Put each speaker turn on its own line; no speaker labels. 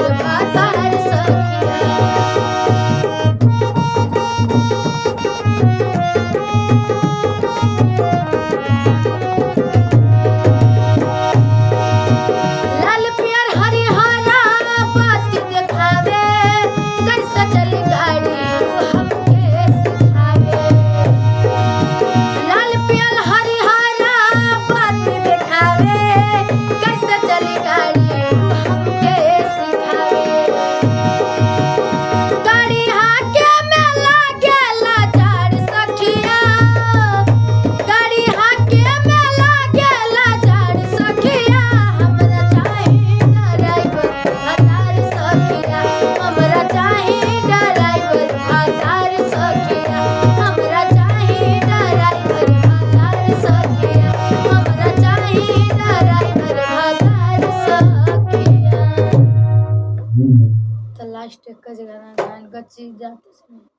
Driver भातार सखिया। लाल पियर हरिहरा बाती देखावे, कैसे चली गाड़ी हमके सिखावे। लाल पियर हरिहरा बाती देखावे, कैसे चली गाड़ी हमके सिखावे। गाड़ी हाके में लागेला जाड़ सखिया, गाड़ी हाके में लागेला जाड़ सखिया। हमरा चाही ड्राइवर भातार सखिया, हमरा चाही ड्राइवर भातार सखिया, हमरा चाही ड्राइवर भातार सखिया, हमरा चाही ड्राइवर भातार सखिया। तो लास्ट एक गाना गान गच्ची जाते समय